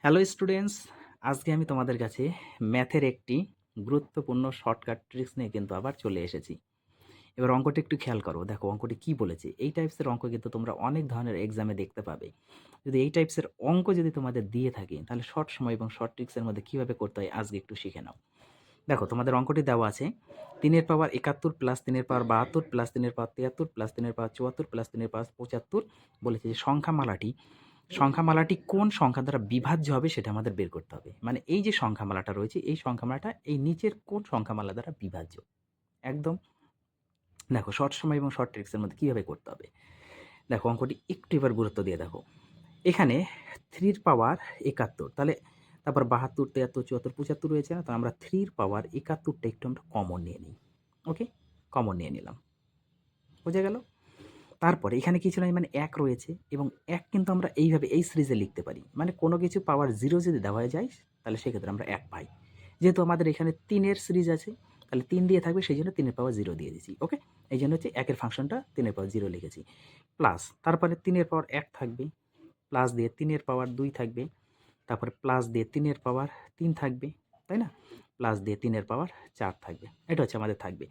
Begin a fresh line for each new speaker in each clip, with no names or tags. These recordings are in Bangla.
হ্যালো স্টুডেন্টস, আজকে আমি তোমাদের কাছে ম্যাথের একটি গুরুত্বপূর্ণ শর্টকাট ট্রিক্স নিয়ে কিন্তু আবার চলে এসেছি। এবার অঙ্কটা একটু খেয়াল করো, দেখো অঙ্কটি কি বলেছে। এই টাইপসের অঙ্ক কিন্তু তোমরা অনেক ধরনের এক্সামে দেখতে পাবে। যদি এই টাইপসের অঙ্ক যদি তোমাদের দিয়ে থাকে, তাহলে শর্ট সময় এবং শর্ট ট্রিক্সের মধ্যে কীভাবে করতে হয় আজকে একটু শিখে নাও। দেখো তোমাদের অঙ্কটি দেওয়া আছে 3 এর পাওয়ার 71 প্লাস 3 এর পাওয়ার 72 প্লাস 3 এর পাওয়ার 73 প্লাস 3 এর পাওয়ার 74 প্লাস 3 এর পাওয়ার 75 বলেছে যে সংখ্যামালাটি কোন সংখ্যা দ্বারা বিভাজ্য হবে সেটা আমাদের বের করতে হবে। মানে এই যে সংখ্যামালাটা রয়েছে, এই সংখ্যামালাটা এই নিচের কোন সংখ্যামালা দ্বারা বিভাজ্য। একদম দেখো শর্ট সময় এবং শর্ট ট্রিক্সের মধ্যে কীভাবে করতে হবে। দেখো অঙ্কটি একটু এবার গুরুত্ব দিয়ে দেখো। এখানে 3 পাওয়ার 71, তাহলে তারপর 72, 73, 74, 75 রয়েছে না, তো আমরা 3 পাওয়ার 71টা একটু আমরা কমন নিয়ে নিই। ওকে, কমন নিয়ে নিলাম, বোঝা গেল। তারপরে এখানে কিছু নাই, মানে 1 রয়েছে, এবং 1 কিন্তু আমরা এইভাবে এই সিরিজে লিখতে পারি। মানে কোনো কিছু পাওয়ার 0 যদি দেওয়া যায়, তাহলে সেক্ষেত্রে আমরা 1 পাই। যেহেতু আমাদের এখানে 3 এর সিরিজ আছে, তাহলে 3 দিয়ে থাকবে, সেই জন্য 3 এর পাওয়ার 0 দিয়ে দিয়েছি। ওকে, এই জন্য হচ্ছে 1 এর ফাংশনটা 3 এর পাওয়ার 0 লিখেছি। প্লাস তারপরে 3 এর পাওয়ার 1 থাকবে, প্লাস দিয়ে 3 এর পাওয়ার 2 থাকবে, তারপরে প্লাস দিয়ে 3 এর পাওয়ার 3 থাকবে, তাই না? প্লাস দিয়ে 3 এর পাওয়ার 4 থাকবে। এটা হচ্ছে আমাদের থাকবে।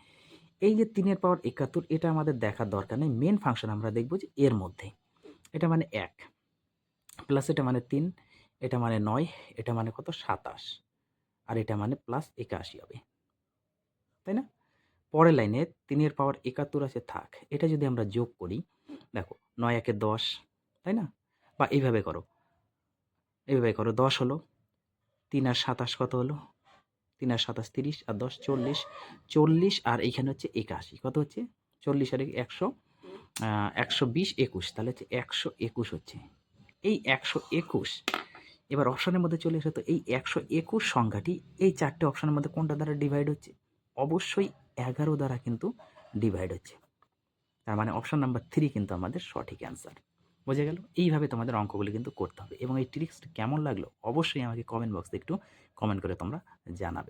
এই যে 3 এর পাওয়ার 71, এটা আমাদের দেখার দরকার নেই। মেন ফাংশন আমরা দেখব যে এর মধ্যে। এটা মানে 1, প্লাস এটা মানে 3, এটা মানে 9, এটা মানে কত 27, আর এটা মানে প্লাস 81 হবে, তাই না? পরের লাইনে 3 এর পাওয়ার 71 আছে, থাক। এটা যদি আমরা যোগ করি, দেখো 9 একে 10, তাই না? বা এইভাবে করো, 10 হলো, 3 আর 27 কত হলো? 3 আর 27 30, আর 10 40, 40 আর এইখানে হচ্ছে 81, কত হচ্ছে? 40 আর 100, 120, 21, তাহলে হচ্ছে 121 হচ্ছে। এই 121 এবার অপশনের মধ্যে চলে এসে, তো এই 121 সংখ্যাটি এই 4টে অপশনের মধ্যে কোনটা দ্বারা ডিভাইড হচ্ছে? অবশ্যই 11 দ্বারা কিন্তু ডিভাইড হচ্ছে। তার মানে অপশন নাম্বার 3 কিন্তু আমাদের সঠিক অ্যান্সার। বোঝা গেল? এইভাবে তোমাদের অঙ্কগুলি কিন্তু করতে হবে। এবং এই ট্রিক্সটা কেমন লাগলো অবশ্যই আমাকে কমেন্ট বক্সে একটু কমেন্ট করে তোমরা জানাবে।